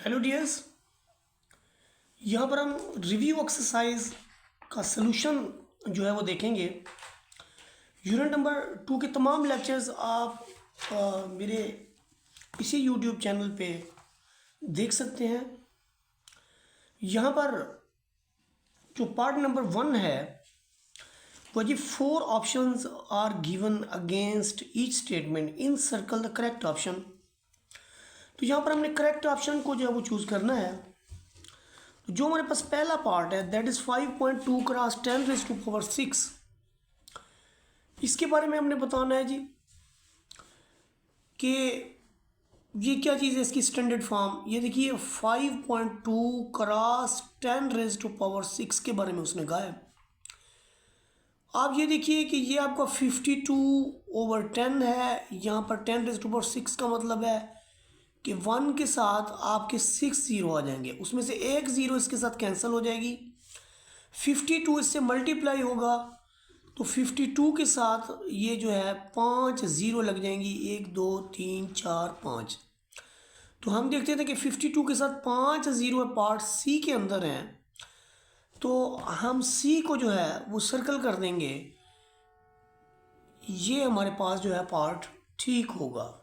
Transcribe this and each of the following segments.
Hello dears, यहाँ पर हम रिव्यू एक्सरसाइज का सलूशन जो है वो देखेंगे। यूनिट नंबर 2 के तमाम लेक्चर्स आप मेरे इसी यूट्यूब चैनल पे देख सकते हैं। यहाँ पर जो पार्ट नंबर 1 है वो जी 4 options are given against each statement in circle the correct option. तो यहाँ पर हमने करेक्ट ऑप्शन को जो है वो चूज़ करना है। तो जो हमारे पास पहला पार्ट है दैट इज़ 5.2 क्रॉस 10⁻⁶। इसके बारे में हमने बताना है जी कि ये क्या चीज़ है, इसकी स्टैंडर्ड फॉर्म। ये देखिए 5.2 क्रॉस 10⁻⁶ के बारे में उसने कहा है। आप ये देखिए कि ये आपका 52/10 है। यहाँ पर 10⁻⁶ का मतलब है कि 1 के साथ आपके 6 ज़ीरो आ जाएंगे, उसमें से एक ज़ीरो इसके साथ कैंसिल हो जाएगी। 52 इससे मल्टीप्लाई होगा तो 52 के साथ ये जो है 5 ज़ीरो लग जाएंगी, 1 2 3 4 5। तो हम देखते थे कि 52 के साथ 5 ज़ीरो पार्ट सी के अंदर हैं, तो हम सी को जो है वो सर्कल कर देंगे। ये हमारे पास जो है पार्ट ठीक होगा।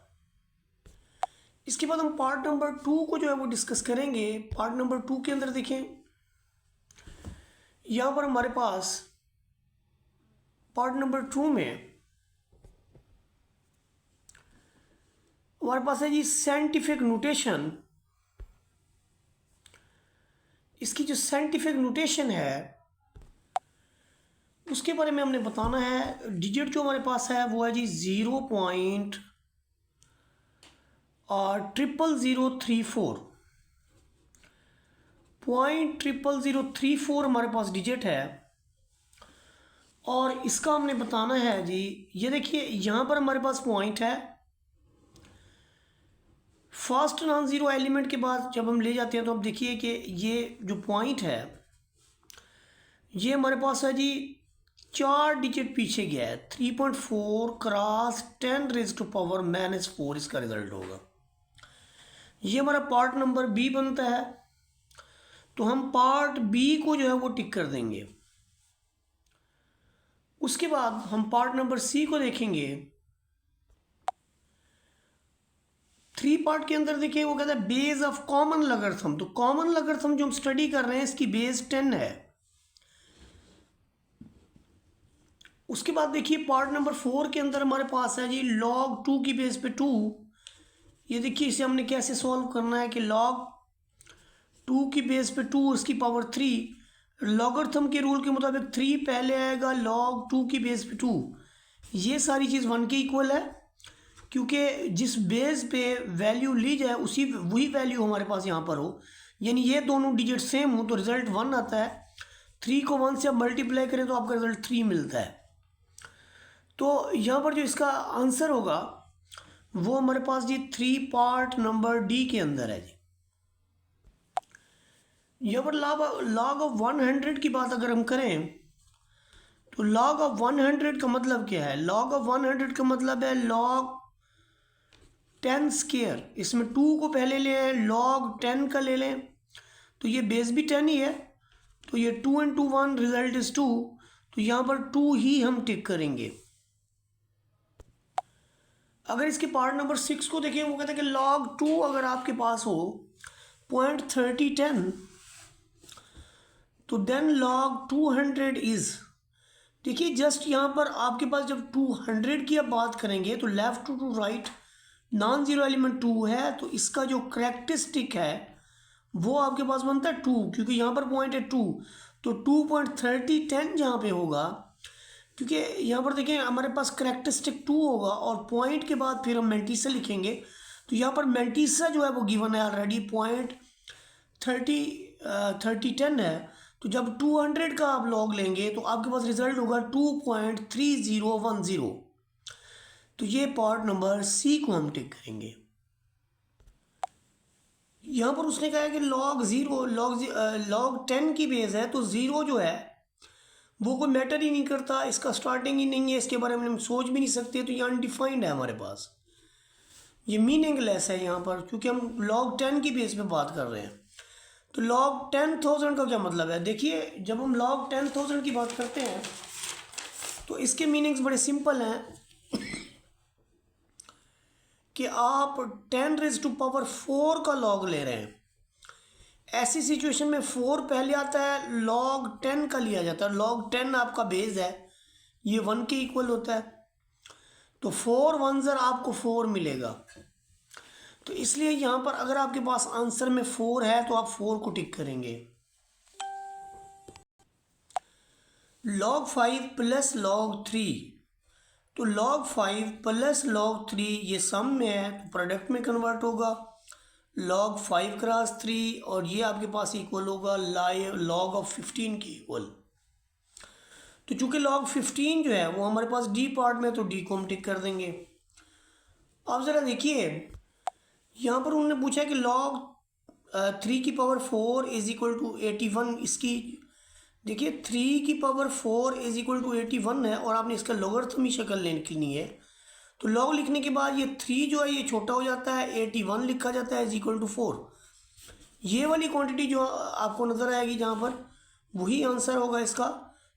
इसके बाद हम पार्ट नंबर 2 को जो है वो डिस्कस करेंगे। पार्ट नंबर 2 के अंदर देखें, यहाँ पर हमारे पास पार्ट नंबर 2 में हमारे पास है जी साइंटिफिक नोटेशन। इसकी जो साइंटिफिक नोटेशन है उसके बारे में हमने बताना है। डिजिट जो हमारे पास है वो है जी 0.00034। 0.00034 हमारे पास डिजिट है और इसका हमने बताना है जी। ये देखिए यहाँ पर हमारे पास पॉइंट है, फर्स्ट नॉन ज़ीरो एलिमेंट के बाद जब हम ले जाते हैं तो अब देखिए कि ये जो पॉइंट है ये हमारे पास है जी 4 डिजिट पीछे गया है। 3.4 क्रॉस 10⁻⁻⁴ इसका रिजल्ट होगा। ये हमारा पार्ट नंबर बी बनता है। तो हम पार्ट बी को जो है वो टिक कर देंगे। उसके बाद हम पार्ट नंबर सी को देखेंगे। 3 पार्ट के अंदर देखिए वो कहता है बेस ऑफ कॉमन लॉगरिथम। तो कॉमन लॉगरिथम जो हम स्टडी कर रहे हैं इसकी बेस 10 है। उसके बाद देखिए पार्ट नंबर 4 के अंदर हमारे पास है जी log 2 की बेस पे 2। ये देखिए इसे हमने कैसे सॉल्व करना है कि log 2 की बेस पे 2 उसकी पावर 3। लॉगरिथम के रूल के मुताबिक 3 पहले आएगा, log 2 की बेस पे 2। ये सारी चीज़ 1 के इक्वल है क्योंकि जिस बेस पे वैल्यू ली जाए उसी वही वैल्यू हमारे पास यहाँ पर हो, यानी ये दोनों डिजिट सेम हो तो रिजल्ट 1 आता है। 3 को 1 से आप मल्टीप्लाई करें तो आपका रिजल्ट 3 मिलता है। तो यहाँ पर जो इसका आंसर होगा वो हमारे पास जी 3 पार्ट नंबर डी के अंदर है जी। यहाँ पर log ऑफ 100 की बात अगर हम करें तो log ऑफ 100 का मतलब क्या है? log ऑफ 100 का मतलब है log 10 स्क्वायर। इसमें 2 को पहले ले लें, log 10 का ले लें तो ये बेस भी 10 ही है, तो ये 2 × 1 रिजल्ट इज 2। तो यहाँ पर 2 ही हम टिक करेंगे। अगर इसके पार्ट नंबर 6 को देखें वो कहते हैं कि log 2 अगर आपके पास हो 0.3010 तो देन log 200 इज। देखिए जस्ट यहाँ पर आपके पास जब 200 की आप बात करेंगे तो left to right non zero element 2 है, तो इसका जो करेक्टरिस्टिक है वो आपके पास बनता है 2 क्योंकि यहाँ पर पॉइंट है 2। तो 2.3010 जहाँ पे होगा, क्योंकि यहाँ पर देखें हमारे पास करेक्टरिस्टिक 2 होगा और पॉइंट के बाद फिर हम मैंटीसा लिखेंगे। तो यहाँ पर मैंटीसा जो है वो गिवन है ऑलरेडी 0.3010 है। तो जब 200 का आप लॉग लेंगे तो आपके पास रिजल्ट होगा 2.3010। तो ये पार्ट नंबर सी को हम टिक करेंगे। यहाँ पर उसने कहा है कि log 10 की बेस है तो ज़ीरो जो है वो कोई मैटर ही नहीं करता, इसका स्टार्टिंग ही नहीं है, इसके बारे में हम सोच भी नहीं सकते, तो ये अनडिफाइंड है हमारे पास। ये मीनिंगलेस है यहाँ पर, क्योंकि हम log 10 की बेस पे बात कर रहे हैं। तो log 10,000 का क्या मतलब है? देखिए, जब हम log 10,000 की बात करते हैं तो इसके मीनिंग्स बड़े सिंपल हैं कि आप 10⁻⁴ का log ले रहे हैं। ऐसी सिचुएशन में 4 पहले आता है, log 10 का लिया जाता है। log 10 आपका बेस है, ये 1 के इक्वल होता है, तो 4 1 आपको 4 मिलेगा। तो इसलिए यहाँ पर अगर आपके पास आंसर में 4 है तो आप 4 को टिक करेंगे। log 5 प्लस log 3, तो log 5 प्लस log 3 ये सम में है तो प्रोडक्ट में कन्वर्ट होगा, log 5 क्रॉस 3, और ये आपके पास इक्वल होगा log ऑफ 15 की इक्वल। तो चूंकि log 15 जो है वो हमारे पास डी पार्ट में, तो डी को हम टिक कर देंगे। आप ज़रा देखिए, यहाँ पर उन्होंने पूछा कि log 3 की पावर 4 इज इक्वल टू 81। इसकी देखिए 3 की पावर 4 इज इक्वल टू 81 है, और आपने इसका लॉगरिथम ही शक्ल लिखनी है। तो log लिखने के बाद ये 3 जो है ये छोटा हो जाता है, 81 लिखा जाता है इज इक्वल टू 4। ये वाली क्वांटिटी जो आपको नज़र आएगी जहाँ पर, वही आंसर होगा इसका।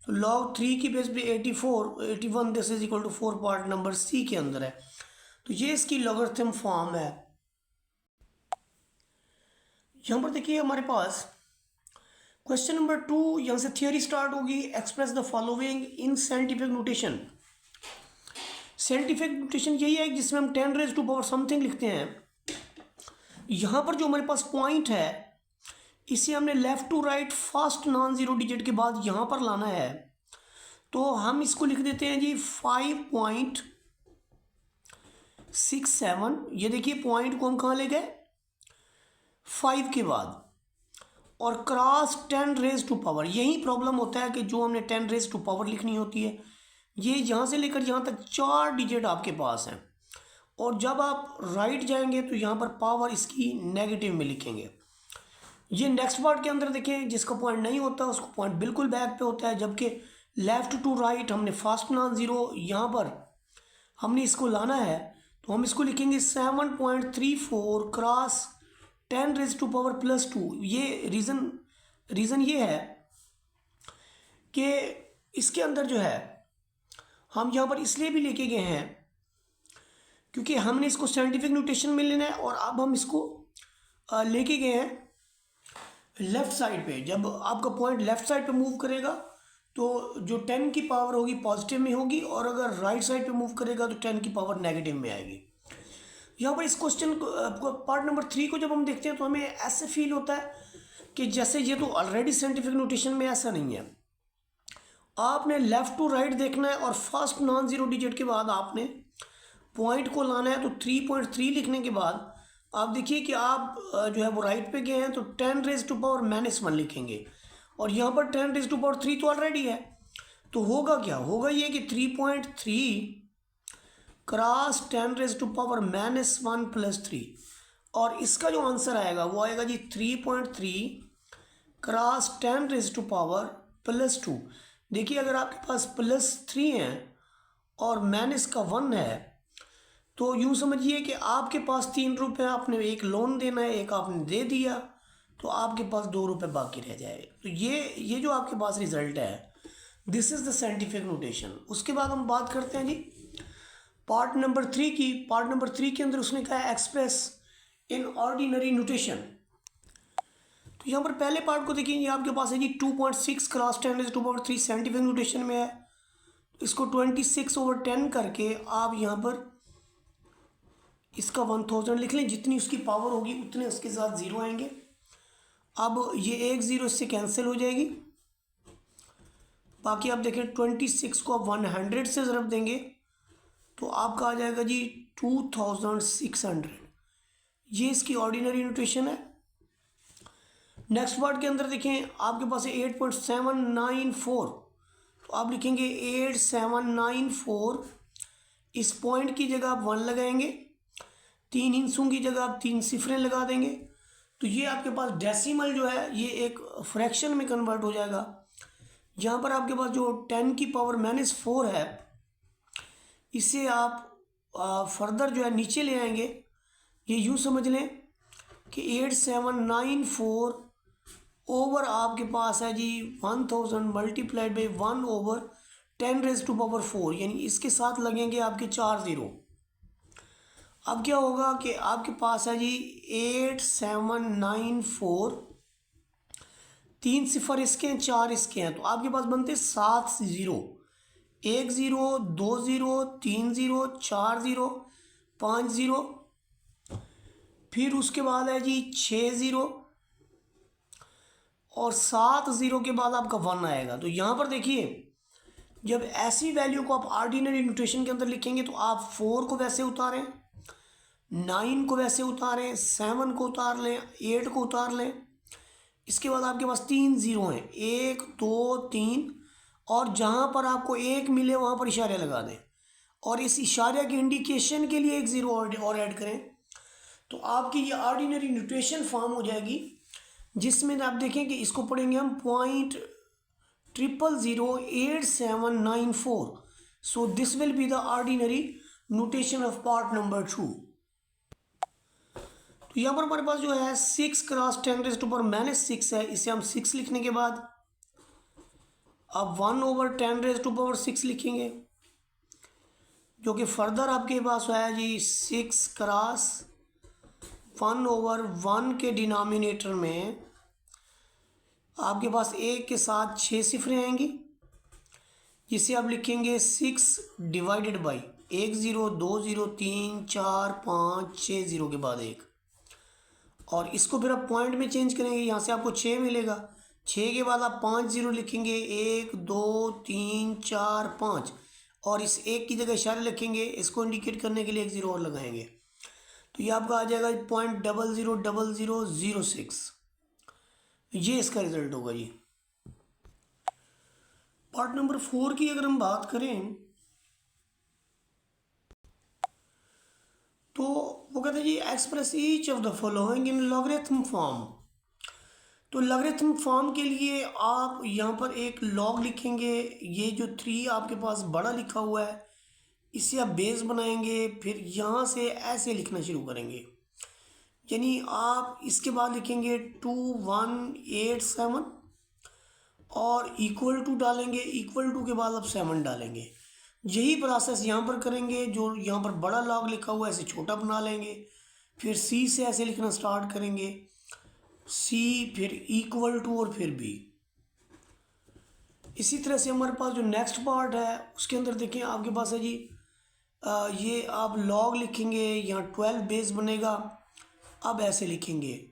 तो log 3 की बेस पे 81 this is equal to 4 part number c के अंदर है। तो ये इसकी लॉगरिथम फॉर्म है। यहाँ पर देखिए हमारे पास क्वेश्चन नंबर 2, यहाँ से थियोरी स्टार्ट होगी। Express the following in scientific notation. Scientific notation यही है जिसमें हम 10⁻⁴ समथिंग लिखते हैं। यहाँ पर जो हमारे पास पॉइंट है, इसे हमने left to right first non zero digit के बाद यहाँ पर लाना है। तो हम इसको लिख देते हैं जी 5.67। ये देखिए पॉइंट को हम कहाँ ले गए, 5 के बाद, और क्रॉस 10⁻⁴। यही प्रॉब्लम होता है कि जो हमने 10⁻⁴ लिखनी होती है, ये यहाँ से लेकर यहाँ तक 4 डिजिट आपके पास हैं, और जब आप राइट जाएंगे तो यहाँ पर पावर इसकी नेगेटिव में लिखेंगे। ये नेक्स्ट पार्ट के अंदर देखें, जिसका पॉइंट नहीं होता उसको पॉइंट बिल्कुल बैक पे होता है, जबकि लेफ्ट टू राइट हमने फर्स्ट नॉन ज़ीरो यहाँ पर हमने इसको लाना है। तो हम इसको लिखेंगे 7.34 क्रॉस 10⁻²। ये रीज़न ये है कि इसके अंदर जो है हम यहाँ पर इसलिए भी लेके गए हैं क्योंकि हमने इसको साइंटिफिक नोटेशन में लेना है, और अब हम इसको लेके गए हैं लेफ़्ट साइड पे। जब आपका पॉइंट लेफ़्ट साइड पे मूव करेगा तो जो 10 की पावर होगी पॉजिटिव में होगी, और अगर राइट साइड पे मूव करेगा तो 10 की पावर नेगेटिव में आएगी। यहाँ पर इस क्वेश्चन को पार्ट नंबर 3 को जब हम देखते हैं तो हमें ऐसे फील होता है कि जैसे ये तो ऑलरेडी साइंटिफिक नोटेशन में। ऐसा नहीं है, आपने लेफ़्ट टू राइट देखना है, और फर्स्ट नॉन ज़ीरो डिजिट के बाद आपने पॉइंट को लाना है। तो 3.3 लिखने के बाद आप देखिए कि आप जो है वो राइट पे गए हैं, तो 10⁻⁻⁻1 लिखेंगे, और यहाँ पर 10⁻3 तो ऑलरेडी है। तो होगा क्या, होगा ये कि 3.3 क्रॉस 10⁻⁻1 प्लस 3, और इसका जो आंसर आएगा वो आएगा जी 3.3 क्रॉस 10⁻⁻2। देखिए अगर आपके पास +3 है और -1 है, तो यूँ समझिए कि आपके पास 3 रुपये, आपने एक लोन देना है, एक आपने दे दिया, तो आपके पास 2 रुपये बाकी रह जाए। तो ये जो आपके पास रिजल्ट है, this is the scientific notation. उसके बाद हम बात करते हैं जी पार्ट नंबर 3 की। पार्ट नंबर 3 के अंदर उसने कहा एक्सप्रेस इन ऑर्डिनरी नोटेशन। तो यहाँ पर पहले पार्ट को देखिए, ये आपके पास है जी 2.6 क्रॉस 10⁻³ साइंटिफिक नोटेशन में है। इसको 26/10 करके आप यहाँ पर इसका 1000 लिख लें, जितनी उसकी पावर होगी उतने उसके साथ ज़ीरो आएंगे। अब ये एक ज़ीरो इससे कैंसिल हो जाएगी, बाकी आप देखें 26 को आप 100 से ज़रब देंगे तो आपका आ जाएगा जी 2600। ये इसकी ऑर्डिनरी नोटेशन है। नेक्स्ट पार्ट के अंदर देखें, आपके पास है 8.794, तो आप लिखेंगे 8794। इस पॉइंट की जगह आप 1 लगाएंगे, 3 इंचों की जगह आप 3 सिफरें लगा देंगे, तो ये आपके पास डेसिमल जो है ये एक फ्रैक्शन में कन्वर्ट हो जाएगा। यहाँ पर आपके पास जो 10 की पावर -4 है, इसे आप फर्दर जो है नीचे ले आएंगे, ये यूँ समझ लें कि 8794 ओवर आपके पास है जी 1000 मल्टीप्लाइड बाई 1/10⁻⁴, यानी इसके साथ लगेंगे आपके 4 ज़ीरो। अब क्या होगा कि आपके पास है जी 8794, 3 सिफर इसके हैं, 4 इसके हैं, तो आपके पास बनते 7 zero. 1 zero, 2 zero, 3 zero, 4 zero, 5 zero, फिर उसके बाद है जी 6 ज़ीरो, और 7 ज़ीरो के बाद आपका 1 आएगा। तो यहाँ पर देखिए, जब ऐसी वैल्यू को आप ऑर्डिनरी नोटेशन के अंदर लिखेंगे तो आप 4 को वैसे उतारें, 9 को वैसे उतारें, 7 को उतार लें, 8 को उतार लें। इसके बाद आपके पास 3 ज़ीरो हैं, 1 2 3, और जहाँ पर आपको 1 मिले वहाँ पर इशारे लगा दें, और इस इशारे के इंडिकेशन के लिए 1 ज़ीरो और ऐड करें। तो आपकी ये ऑर्डिनरी नोटेशन फॉर्म हो जाएगी, जिसमें आप देखें कि इसको पढ़ेंगे हम 0.0008794। So this will be the ordinary notation of part number 2। तो यहाँ पर हमारे पास जो है 6 क्रॉस 10⁻⁻6 है, इसे हम 6 लिखने के बाद अब 1/10⁻⁶ लिखेंगे, जो कि फर्दर आपके पास है जी 6 क्रॉस 1/1 के डिनोमिनेटर में आपके पास 1 के साथ 6 सिफरें आएंगी, जिसे आप लिखेंगे 6 divided by 1 zero, 2 zero, 3 4 5 6 zero के बाद 1, और इसको फिर आप पॉइंट में चेंज करेंगे, यहाँ से आपको 6 मिलेगा। 6 के बाद आप 5 ज़ीरो लिखेंगे, 1 2 3 4 5, और इस 1 की जगह इशारे लिखेंगे, इसको इंडिकेट करने के लिए 1 ज़ीरो और लगाएंगे। तो ये आपका आ जाएगा 0.000006। ये इसका रिजल्ट होगा जी। पार्ट नंबर 4 की अगर हम बात करें तो वो कहते हैं जी express each of the following in logarithm form. तो लॉगरिथम फॉर्म के लिए आप यहाँ पर एक लॉग लिखेंगे, ये जो 3 आपके पास बड़ा लिखा हुआ है इसे आप बेस बनाएंगे, फिर यहाँ से ऐसे लिखना शुरू करेंगे, यानी आप इसके बाद लिखेंगे 2187 और इक्वल टू डालेंगे, इक्वल टू के बाद आप 7 डालेंगे। यही प्रोसेस यहाँ पर करेंगे, जो यहाँ पर बड़ा लॉग लिखा हुआ है ऐसे छोटा बना लेंगे, फिर सी से ऐसे लिखना स्टार्ट करेंगे, सी फिर इक्वल टू और फिर बी। इसी तरह से हमारे पास जो नेक्स्ट पार्ट है उसके अंदर देखें आपके पास है जी ये आप लॉग लिखेंगे, यहाँ 12 बेस बनेगा, अब ऐसे लिखेंगे,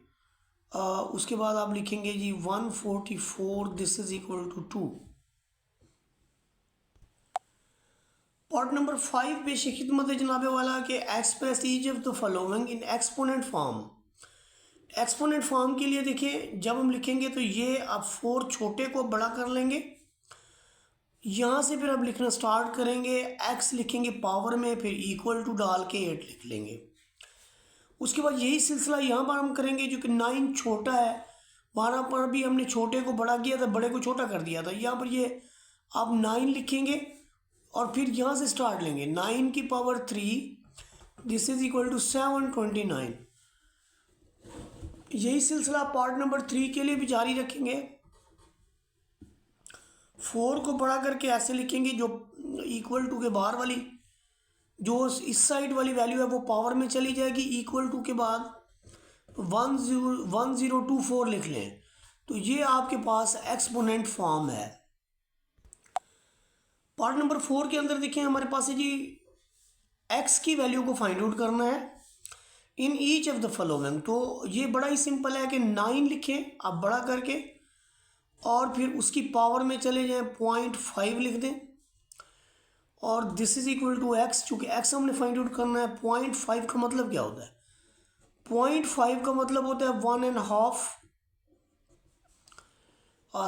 उसके बाद आप लिखेंगे जी 144 this is equal to 2। Part number 5 पेश खिदमत जनाबे वाला के express each of the following in exponent form. Exponent form के लिए देखिए, जब हम लिखेंगे तो ये आप 4 छोटे को बड़ा कर लेंगे, यहाँ से फिर आप लिखना स्टार्ट करेंगे, एक्स लिखेंगे पावर में, फिर इक्वल टू डाल के 8 लिख लेंगे। उसके बाद यही सिलसिला यहाँ पर हम करेंगे, जो कि 9 छोटा है, वहाँ पर भी हमने छोटे को बड़ा किया था, बड़े को छोटा कर दिया था। यहाँ पर ये आप 9 लिखेंगे और फिर यहाँ से स्टार्ट लेंगे, 9 की power 3 this is equal to 729। यही सिलसिला पार्ट नंबर 3 के लिए भी जारी रखेंगे। 4 को बड़ा करके ऐसे लिखेंगे, जो इक्वल टू के बाहर वाली जो इस साइड वाली वैल्यू है वो पावर में चली जाएगी, इक्वल टू के बाद 1024 लिख लें। तो ये आपके पास एक्सपोनेंट फॉर्म है। पार्ट नंबर 4 के अंदर देखें हमारे पास है जी एक्स की वैल्यू को फाइंड आउट करना है in each of the following. तो ये बड़ा ही सिंपल है कि 9 लिखें आप बड़ा करके, और फिर उसकी पावर में चले जाएं, 0.5 लिख दें, और this is equal to x. चूँकि एक्स हमने फाइंड आउट करना है, 0.5 का मतलब क्या होता है? 0.5 का मतलब होता है 1.5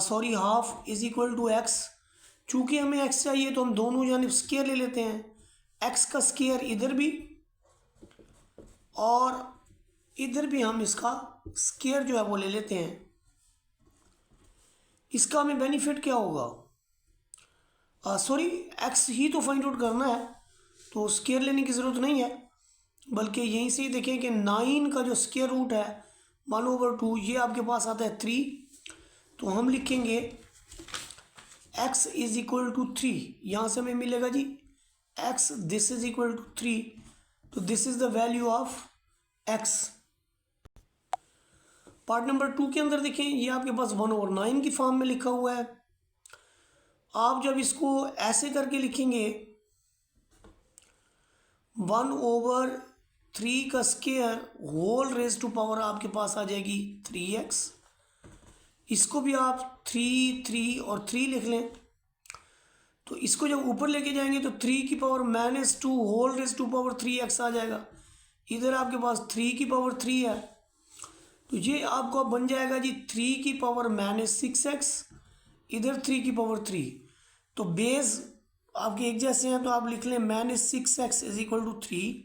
sorry half is equal to x. चूँकि हमें एक्स चाहिए तो हम दोनों जानिब स्केयर ले लेते हैं, एक्स का स्केयर इधर भी और इधर भी हम इसका स्केयर जो है वो ले लेते हैं। इसका हमें बेनिफिट क्या होगा? सॉरी एक्स ही तो फाइंड आउट करना है, तो स्केयर लेने की ज़रूरत नहीं है। बल्कि यहीं से ही देखें कि 9 का जो स्क्वायर रूट है 1/2, ये आपके पास आता है 3। तो हम लिखेंगे x इज इक्वल टू 3। यहाँ से हमें मिलेगा जी x, this is equal to 3। तो this is the value of x। Part number 2 के अंदर देखें, ये आपके पास 1/9 की फॉर्म में लिखा हुआ है। आप जब इसको ऐसे करके लिखेंगे 1/3 का square whole raise to power आपके पास आ जाएगी 3x। इसको भी आप 3, 3 और 3 लिख लें। तो इसको जब ऊपर लेके जाएंगे तो 3 की power -2 whole raise to power 3x आ जाएगा। इधर आपके पास 3 की पावर 3 है, तो ये आपको बन जाएगा जी 3 की पावर -6x, इधर 3 की पावर 3। तो बेस आपके एक जैसे हैं, तो आप लिख लें -6x इज इक्वल टू 3।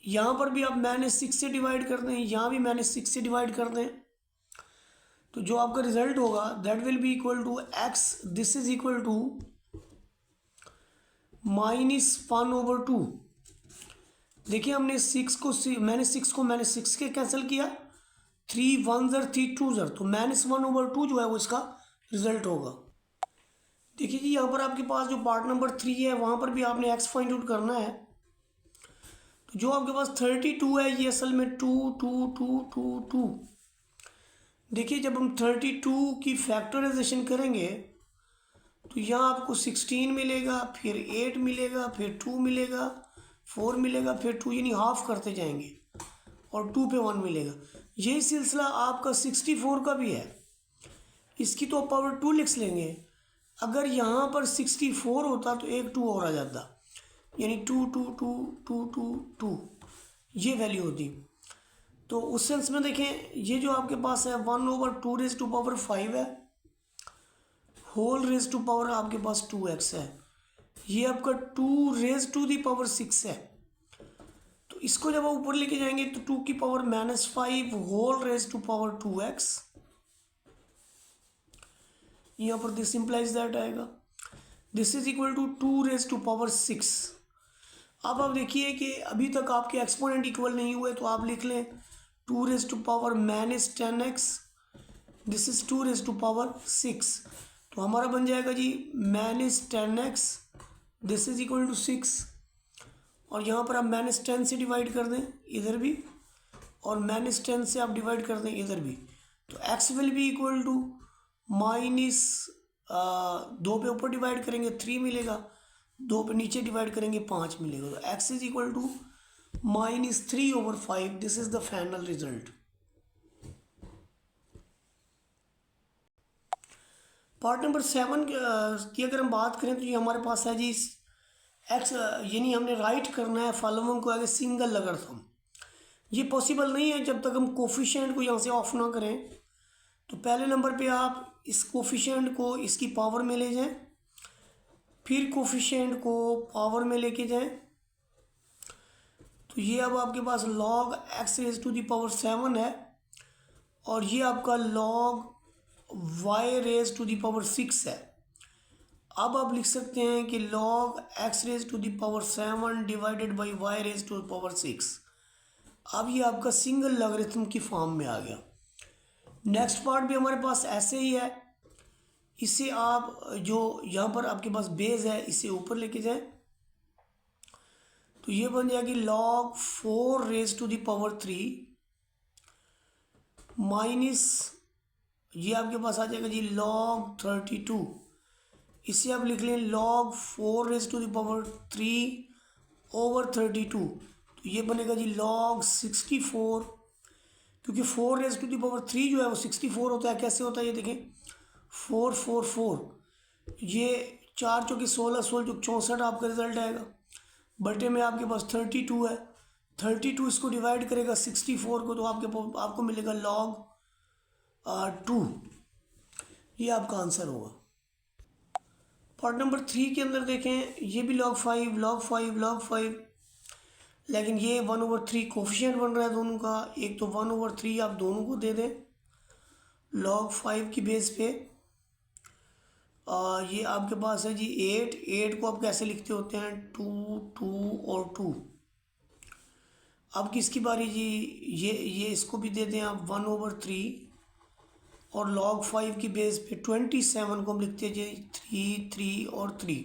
यहाँ पर भी आप -6 से डिवाइड कर दें, यहाँ भी -6 से डिवाइड कर दें, तो जो आपका रिजल्ट होगा that will be equal to x, this is equal to -1/2। देखिए हमने मैंने 6 को -6 के कैंसिल किया, 3 1 ज़र 3 2 ज़र, तो -1/2 जो है वो इसका रिजल्ट होगा। देखिए जी यहाँ पर आपके पास जो पार्ट नंबर 3 है वहाँ पर भी आपने x फाइंड आउट करना है। तो जो आपके पास 32 है ये असल में 2 2 2 2 2। देखिए जब हम 32 की फैक्टराइजेशन करेंगे तो यहाँ आपको 16 मिलेगा, फिर 8 मिलेगा, फिर 2 मिलेगा, 4 मिलेगा, फिर 2, यानी हाफ करते जाएंगे और 2 पे 1 मिलेगा। यही सिलसिला आपका 64 का भी है। इसकी तो पावर 2 लिख लेंगे। अगर यहाँ पर 64 होता तो एक 2 और आ जाता, यानी 2 2 2 2 2 2 ये वैल्यू होती। तो उस सेंस में देखें ये जो आपके पास है 1/2 रेज टू पावर 5 है, होल रेज टू पावर आपके पास 2x है, ये आपका 2 रेज टू दी पावर 6 है। तो इसको जब आप ऊपर लेके जाएंगे तो 2 की power -5 whole raise to power 2x, यहाँ पर दिस इंप्लाइज दैट आएगा, this is equal to 2 raise to power 6। अब आप देखिए कि अभी तक आपके एक्सपोनेंट इक्वल नहीं हुए, तो आप लिख लें 2 raise to power -10x, this is 2 raise to power 6। तो हमारा बन जाएगा जी -10x, this is equal to 6। और यहाँ पर आप -10 से डिवाइड कर दें इधर भी, और -10 से आप डिवाइड कर दें इधर भी, तो x will be equal to -2 पे ऊपर डिवाइड करेंगे 3 मिलेगा, 2 पे नीचे डिवाइड करेंगे 5 मिलेगा। तो x is equal to -3/5। This is the final result. Part number 7 की अगर हम बात करें तो ये हमारे पास है जी x, यानी हमने राइट करना है फॉलोइंग को आगे सिंगल लॉगरिथम। ये पॉसिबल नहीं है जब तक हम कोफिशिएंट को यहाँ से ऑफ ना करें। तो पहले नंबर पे आप इस कोफिशिएंट को इसकी पावर में ले जाएं, फिर कोफिशिएंट को पावर में लेके जाएं। तो ये अब आपके पास log x raise to the power 7 है, और ये आपका log y raise to the power 6 है। अब आप लिख सकते हैं कि log x raise to the power 7 divided by y raise to the power 6। अब ये आपका सिंगल लॉगरिथम की फॉर्म में आ गया। नेक्स्ट पार्ट भी हमारे पास ऐसे ही है। इसे आप जो यहाँ पर आपके पास बेस है इसे ऊपर लेके जाएं, तो ये बन जाएगी log 4 raise to the power 3 minus ये आपके पास आ जाएगा जी log 32। इसे आप लिख लें log 4 raise to the power 3/32। तो ये बनेगा जी log 64, क्योंकि 4 रेज टू दी पावर 3 जो है वो 64 होता है। कैसे होता है ये देखें, 4 4 4, ये 4 चौके 16, 16 चौके 64 आपका रिजल्ट आएगा। बटे में आपके पास 32 है, 32 इसको डिवाइड करेगा 64 को, तो आपको मिलेगा log 2। ये आपका आंसर होगा। पार्ट नंबर 3 के अंदर देखें, ये भी log 5 log 5 log 5, लेकिन ये 1/3 कोफिशिएंट बन रहा है दोनों का। एक तो 1/3 आप दोनों को दे दें log 5 की बेस पे। ये आपके पास है जी 8 को आप कैसे लिखते होते हैं, 2 2 और 2। अब किसकी बारी जी? ये इसको भी दे दें आप 1/3, और log 5 की बेस पे 27 को हम लिखते हैं जी 3 3 और 3।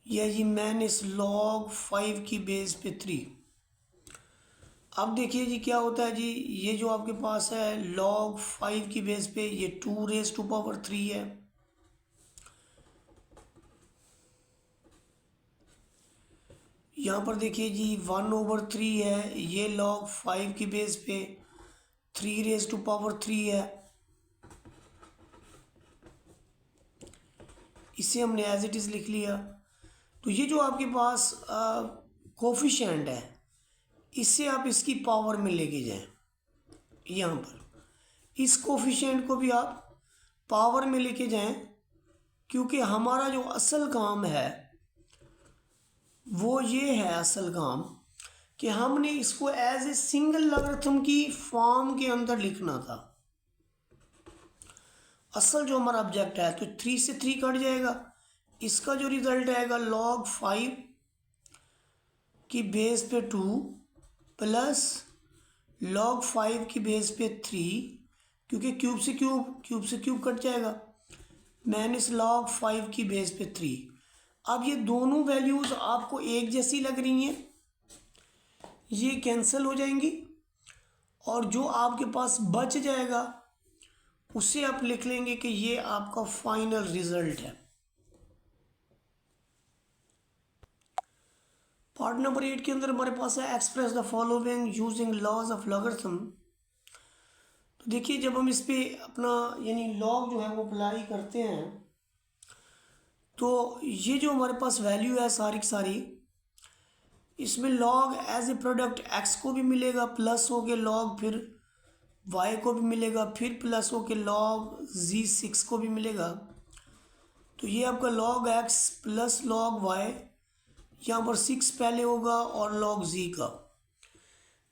यह जी माइनस log 5 की बेस पे 3। अब देखिए जी क्या होता है जी, ये जो आपके पास है log 5 की बेस पे ये 2⁻³ है। यहाँ पर देखिए जी 1/3 है, ये log 5 की बेस पे 3⁻³ है। इसे हमने एज इट इज़ लिख लिया। तो ये जो आपके पास कोफिशिएंट है, इससे आप इसकी पावर में लेके जाएं। यहाँ पर इस कोफिशिएंट को भी आप पावर में लेके जाएं, क्योंकि हमारा जो असल काम है वो ये है, असल काम कि हमने इसको एज ए सिंगल लॉगरिथम की फॉर्म के अंदर लिखना था। असल जो हमारा ऑब्जेक्ट है, तो 3 से 3 कट जाएगा, इसका जो रिजल्ट आएगा log 5 की बेस पे 2 प्लस log 5 की बेस पे 3, क्योंकि क्यूब से क्यूब कट जाएगा, माइनस log 5 की बेस पे 3। अब ये दोनों वैल्यूज़ आपको एक जैसी लग रही हैं, ये कैंसिल हो जाएंगी, और जो आपके पास बच जाएगा उसे आप लिख लेंगे कि ये आपका फाइनल रिजल्ट है। पार्ट नंबर 8 के अंदर हमारे पास है express the following using laws of logarithm. तो देखिए जब हम इस पे अपना यानी लॉग जो है वो अप्लाई करते हैं, तो ये जो हमारे पास वैल्यू है सारी की सारी, इसमें log as a product x को भी मिलेगा, प्लस हो के लॉग फिर वाई को भी मिलेगा, फिर प्लस हो के लॉग Z6 को भी मिलेगा। तो ये आपका log x plus log y, यहाँ पर 6 पहले होगा और log z का।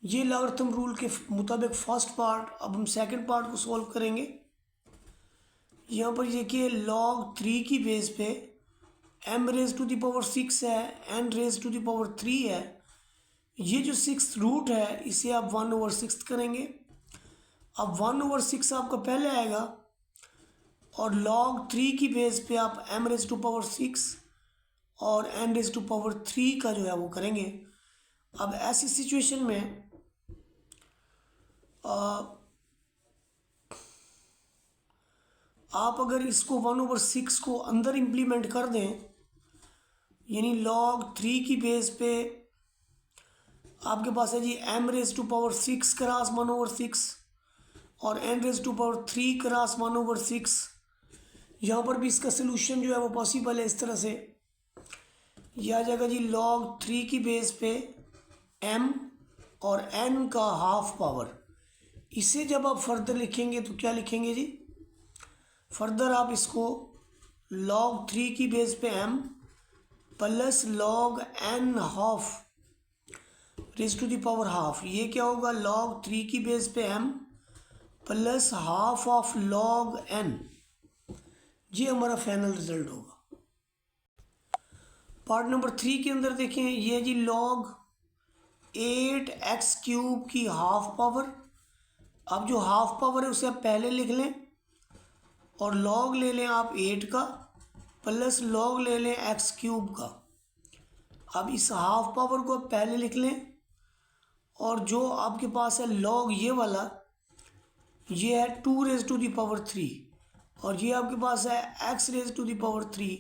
ये लॉगरिथम रूल के मुताबिक फर्स्ट पार्ट। अब हम सेकंड पार्ट को सॉल्व करेंगे। यहाँ पर देखिए log 3 की बेस पे m⁻6 है, n⁻3 है। ये जो 6th रूट है इसे आप 1/6 करेंगे। अब 1/6 आपका पहले आएगा, और log 3 की बेस पे आप m⁻6 और n⁻3 का जो है वो करेंगे। अब ऐसी सिचुएशन में आप अगर इसको 1/6 को अंदर इम्प्लीमेंट कर दें, यानी log 3 की बेस पे आपके पास है जी m⁻6 क्रॉस 1/6 और n⁻3 क्रॉस 1/6। यहाँ पर भी इसका सलूशन जो है वो पॉसिबल है इस तरह से। यह आ जाएगा जी log 3 की बेस पे m और n का हाफ पावर। इसे जब आप फर्दर लिखेंगे तो क्या लिखेंगे जी? फर्दर आप इसको log 3 की बेस पे m plus log n half raise to the power half. ये क्या होगा? log 3 की बेस पे m plus half of log n। ये हमारा फाइनल रिजल्ट होगा। पार्ट नंबर 3 के अंदर देखें, ये जी log 8x³ की हाफ पावर। अब जो हाफ पावर है उसे आप पहले लिख लें, और log ले लें आप 8 का प्लस log ले लें x³ का। अब इस हाफ पावर को आप पहले लिख लें, और जो आपके पास है log ये वाला, ये है 2⁻3, और ये आपके पास है x⁻3।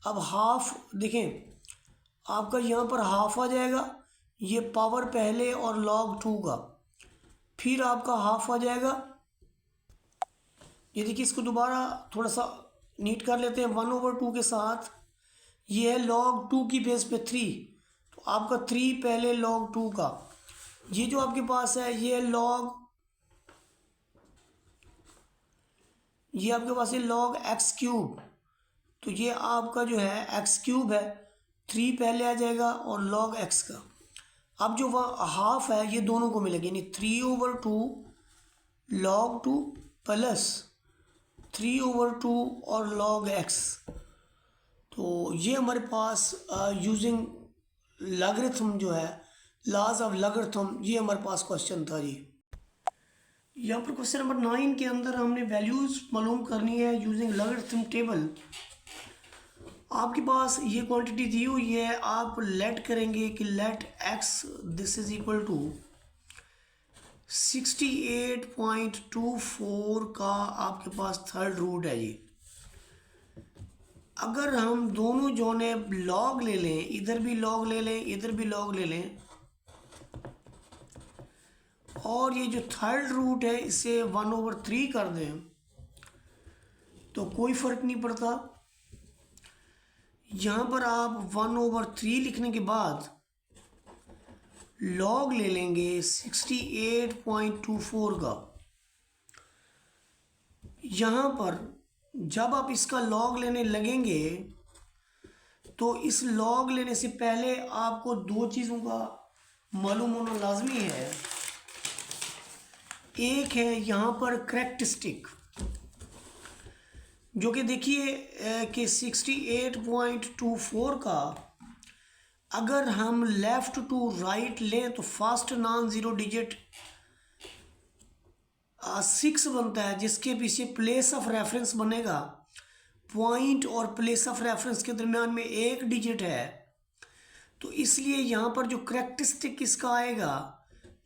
अब हाफ देखें, आपका यहाँ पर हाफ आ जाएगा, ये पावर पहले और log 2 का, फिर आपका हाफ आ जाएगा। ये देखिए इसको दोबारा थोड़ा सा नीट कर लेते हैं 1/2 के साथ। ये है log 2 की बेस पे 3, तो आपका 3 पहले log 2 का। ये जो आपके पास है ये आपके पास है log x³। तो ये आपका जो है x³ है, 3 पहले आ जाएगा और log x का। अब जो हाफ है ये दोनों को मिलेगी, यानी 3/2 log 2 प्लस 3/2 और log x। तो ये हमारे पास यूजिंग लॉगरिथम जो है लॉज ऑफ लॉगरिथम, ये हमारे पास क्वेश्चन था जी। यहाँ पर क्वेश्चन नंबर 9 के अंदर हमने वैल्यूज़ मालूम करनी है यूजिंग लॉगरिथम टेबल। आपके पास ये क्वांटिटी दी हुई है, आप लेट करेंगे कि let x this is equal to 68.24 का आपके पास थर्ड रूट है जी। अगर हम दोनों जो ने लॉग ले लें, इधर भी लॉग ले लें, इधर भी लॉग ले लें, और ये जो थर्ड रूट है इसे 1/3 कर दें, तो कोई फ़र्क नहीं पड़ता। यहाँ पर आप 1/3 लिखने के बाद लॉग ले लेंगे 68.24 का। यहाँ पर जब आप इसका लॉग लेने लगेंगे तो इस लॉग लेने से पहले आपको दो चीज़ों का मालूम होना लाजमी है। एक है यहाँ पर करैक्टरिस्टिक, जो कि देखिए कि 68.24 का अगर हम लेफ़्ट टू राइट लें तो फर्स्ट नॉन ज़ीरो डिजिट 6 बनता है, जिसके पीछे प्लेस ऑफ रेफरेंस बनेगा। पॉइंट और प्लेस ऑफ रेफरेंस के दरमियान में एक डिजिट है, तो इसलिए यहाँ पर जो करैक्टरिस्टिक इसका आएगा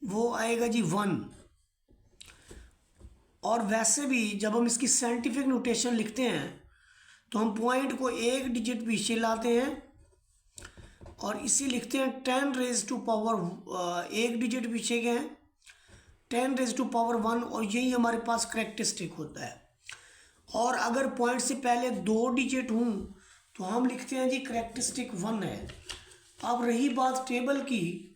वो आएगा जी 1। और वैसे भी जब हम इसकी साइंटिफिक नोटेशन लिखते हैं तो हम पॉइंट को एक डिजिट पीछे लाते हैं और इसी लिखते हैं 10 रेज टू पावर, एक डिजिट पीछे गए हैं 10 रेज टू पावर 1, और यही हमारे पास करैक्टरिस्टिक होता है। और अगर पॉइंट से पहले 2 डिजिट हूँ तो हम लिखते हैं जी करैक्टरिस्टिक 1 है। अब रही बात टेबल की,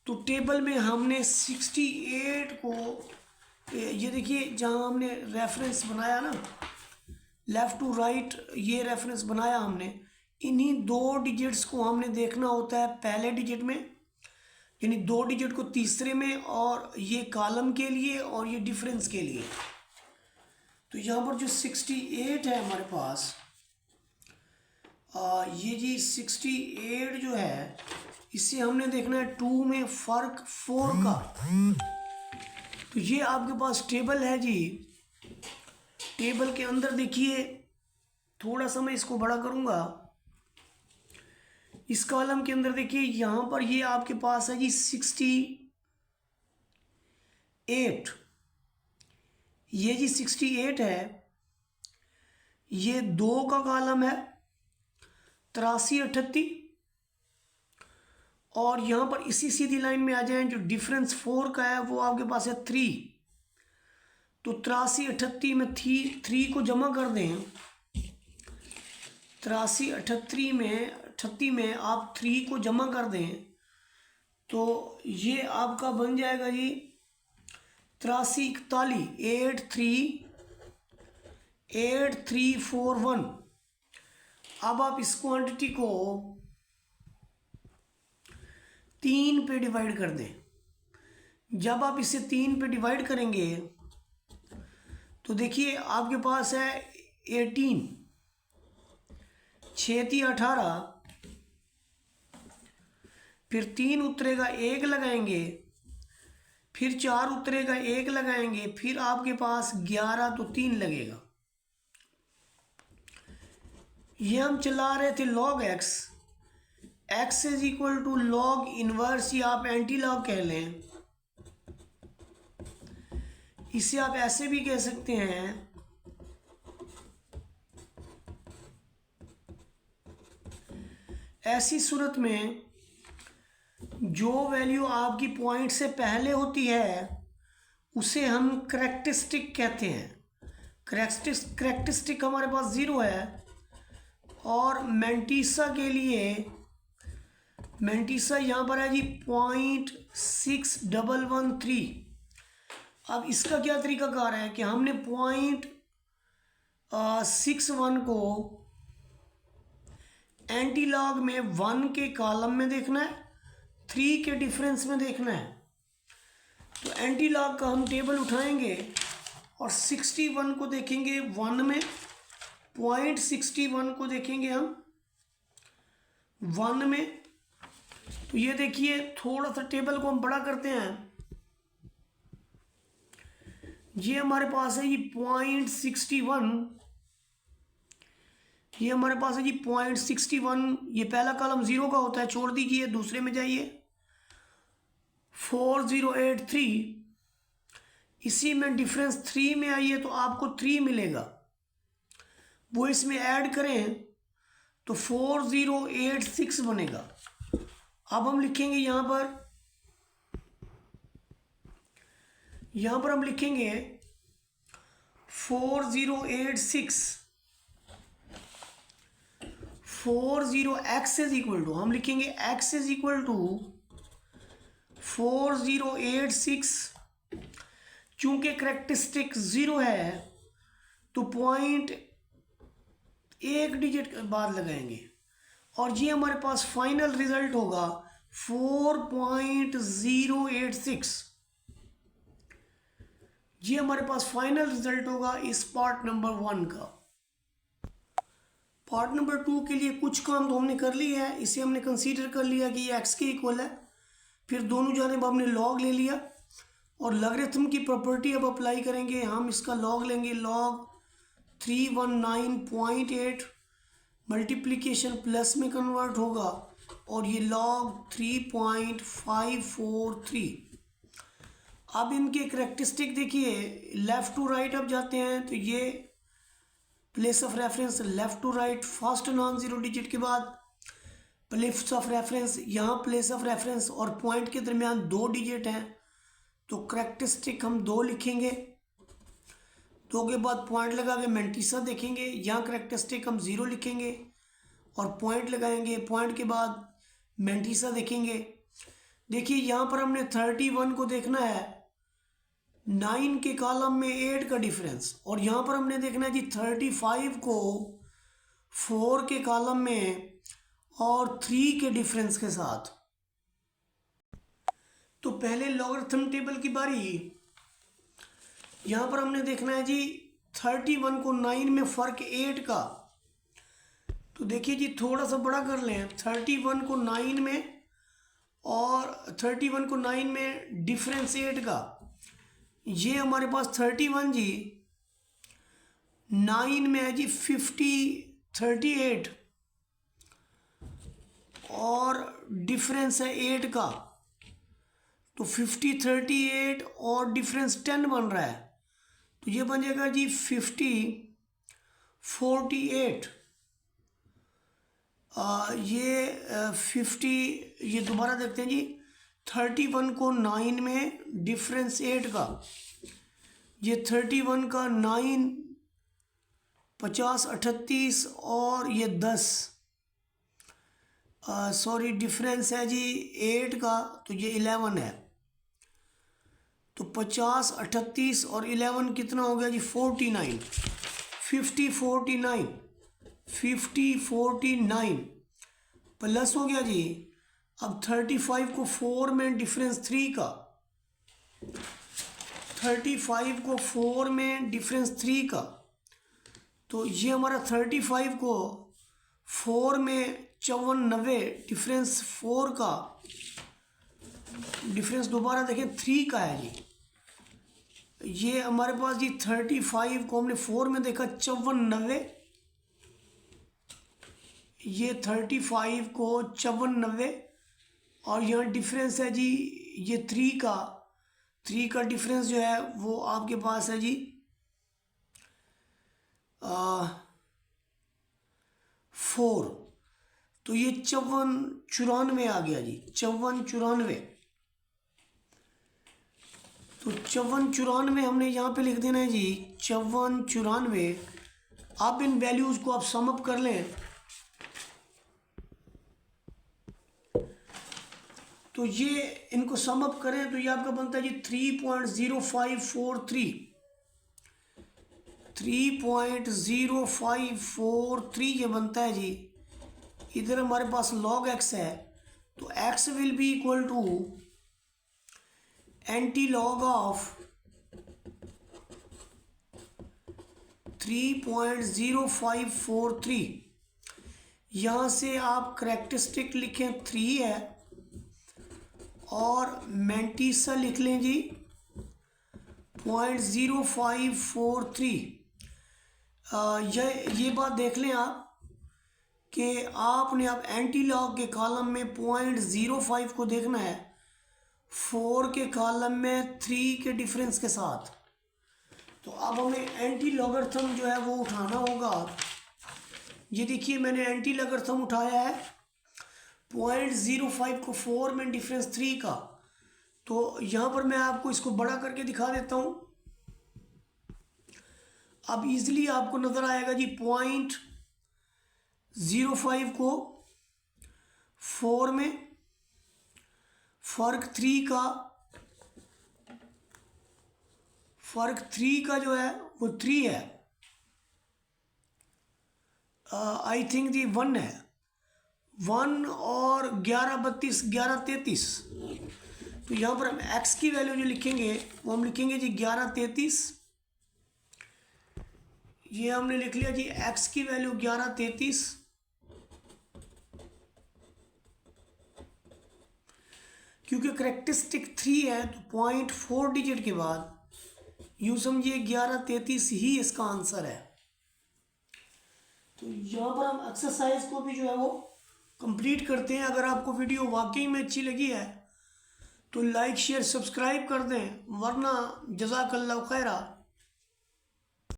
तो टेबल में हमने 68 को, ये देखिए जहाँ हमने रेफरेंस बनाया ना, लेफ़्ट टू राइट ये रेफरेंस बनाया हमने, इन्हीं 2 डिजिट्स को हमने देखना होता है पहले डिजिट में, यानी 2 डिजिट को तीसरे में, और ये कॉलम के लिए और ये डिफरेंस के लिए। तो यहाँ पर जो 68 है हमारे पास, ये जी 68 जो है इसे हमने देखना है 2 में फ़र्क 4 का। तो ये आपके पास टेबल है जी। टेबल के अंदर देखिए, थोड़ा सा मैं इसको बड़ा करूँगा, इस कॉलम के अंदर देखिए यहाँ पर ये आपके पास है जी 68, ये जी 68 है, ये 2 का कॉलम है 83 38, और यहाँ पर इसी सीधी लाइन में आ जाए, जो डिफरेंस 4 का है वो आपके पास है 3, तो 83 38 में 3 को जमा कर दें, 83 38 में आप 3 को जमा कर दें तो ये आपका बन जाएगा जी 83 41 8341। अब आप इस क्वांटिटी को 3 पे डिवाइड कर दें। जब आप इसे 3 पे डिवाइड करेंगे तो देखिए आपके पास है 18, 6 18, फिर 3 उतरेगा 1 लगाएंगे, फिर 4 उतरेगा 1 लगाएंगे, फिर आपके पास 11, तो 3 लगेगा। ये हम चला रहे थे log x, x is equal to log inverse, या आप एंटी लॉग कह लें, इसे आप ऐसे भी कह सकते हैं ऐसी सूरत में जो वैल्यू आपकी पॉइंट से पहले होती है उसे हम करैक्टरिस्टिक कहते हैं। करैक्टरिस्टिक हमारे पास 0 है, और मैंटीसा के लिए, मैंटीसा यहाँ पर है जी 0.6113। अब इसका क्या तरीकाकार है कि हमने 0.61 को एंटी लॉग में 1 के कॉलम में देखना है, 3 के डिफरेंस में देखना है। तो एंटी लॉग का हम टेबल उठाएंगे और 61 को देखेंगे 1 में, 0.61 को देखेंगे हम 1 में, तो ये देखिए थोड़ा सा टेबल को हम बड़ा करते हैं। ये हमारे पास है ये 0.61, ये हमारे पास है जी 0.61। ये पहला कॉलम 0 का होता है, छोड़ दीजिए, दूसरे में जाइए 4083। इसी में डिफरेंस 3 में आइए तो आपको 3 मिलेगा, वो इसमें ऐड करें तो 4086 बनेगा। अब हम लिखेंगे यहाँ पर हम लिखेंगे 4086 40x इज इक्वल टू, हम लिखेंगे x इज इक्वल टू 4086। चूंकि करेक्टरिस्टिक 0 है तो पॉइंट एक डिजिट के बाद लगाएंगे और ये हमारे पास फाइनल रिजल्ट होगा 4.086। ये हमारे पास फाइनल रिजल्ट होगा इस पार्ट नंबर 1 का। पार्ट नंबर 2 के लिए कुछ काम तो हमने कर लिया है। इसे हमने कंसीडर कर लिया कि ये x के इक्वल है, फिर दोनों जानिब हमने लॉग ले लिया और लॉगरिथम की प्रॉपर्टी अब अप्लाई करेंगे। हम इसका लॉग लेंगे, लॉग 319.8 मल्टीप्लिकेशन प्लस में कन्वर्ट होगा और ये लॉग 3.543। अब इनके करेक्टरिस्टिक देखिए, लेफ़्ट टू राइट अब जाते हैं तो ये place of reference left to right, first non zero digit के बाद प्लेस ऑफ रेफरेंस, यहाँ प्लेस ऑफ रेफरेंस और पॉइंट के दरमियान 2 डिजिट हैं तो करेक्टरिस्टिक हम 2 लिखेंगे। 2 के बाद पॉइंट लगा के मैंटीसा देखेंगे, यहाँ करेक्टरिस्टिक हम 0 लिखेंगे और पॉइंट लगाएंगे, पॉइंट के बाद मैंटीसा देखेंगे। देखिए यहाँ पर हमने 31 को देखना है 9 के कॉलम में 8 का डिफरेंस और यहाँ पर हमने देखना है जी 35 को 4 के कॉलम में और 3 के डिफरेंस के साथ। तो पहले लॉगरिथम टेबल की बारी। यहाँ पर हमने देखना है जी 31 को 9 में फ़र्क 8 का। तो देखिए जी थोड़ा सा बड़ा कर लें, 31 को 9 में और 31 को 9 में डिफरेंस 8 का। ये हमारे पास 31 जी 9 में है जी 38 और डिफरेंस है 8 का, तो 38 और डिफरेंस 10 बन रहा है तो ये बन जाएगा जी 48। ये दोबारा देखते हैं जी 31 को 9 में डिफरेंस 8 का, ये 31 का 9 50 38 और ये 10 सॉरी डिफरेंस है जी 8 का तो ये 11 है। तो 50 38 और 11 कितना हो गया जी 49, 49 प्लस हो गया जी। अब 35 को 4 में डिफरेंस 3 का, 35 को 4 में डिफरेंस 3 का, तो ये हमारा 35 को 4 में 94 डिफरेंस 4 का, डिफरेंस दोबारा देखें 3 का है जी। ये हमारे पास जी 35 को हमने 4 में देखा 94, ये 35 को 94 और यहाँ डिफरेंस है जी ये 3 का डिफरेंस जो है वो आपके पास है जी 4। तो ये 54 आ गया जी 54। तो 54 हमने यहाँ पे लिख देना है जी 54। आप इन वैल्यूज़ को आप सम अप कर लें तो ये इनको सम अप करें तो ये आपका बनता है जी 3.0543। 3.0543 ये बनता है जी। इधर हमारे पास log x है तो x will be equal to anti log of 3.0543। यहाँ से आप करेक्टरिस्टिक लिखें 3 है और मैंटीसा लिख लें जी 0.0543। ये बात देख लें आप कि आपने अब एंटी लॉग के कॉलम में 0.05 को देखना है 4 के कॉलम में 3 के डिफरेंस के साथ। तो अब हमें एंटी लॉगरिथम जो है वो उठाना होगा। ये देखिए मैंने एंटी लॉगरिथम उठाया है 0.05 को 4 में डिफरेंस 3 का। तो यहाँ पर मैं आपको इसको बड़ा करके दिखा देता हूँ। अब इजीली आपको नज़र आएगा जी 0.05 को 4 में फ़र्क 3 का जो है वो 3 है। आई थिंक जी 1 है, 1 और 11 33। तो यहाँ पर हम x की वैल्यू जो लिखेंगे वो हम लिखेंगे जी 11 33। ये हमने लिख लिया जी x की वैल्यू 11 33। क्योंकि करेक्टरिस्टिक 3 है तो 0.4 डिजिट के बाद यूँ समझिए 11 33 ही इसका आंसर है। तो यहाँ पर हम एक्सरसाइज को भी जो है वो कंप्लीट करते हैं। अगर आपको वीडियो वाकई में अच्छी लगी है तो लाइक शेयर सब्सक्राइब कर दें, वरना जज़ाकल्लाहु खैरा।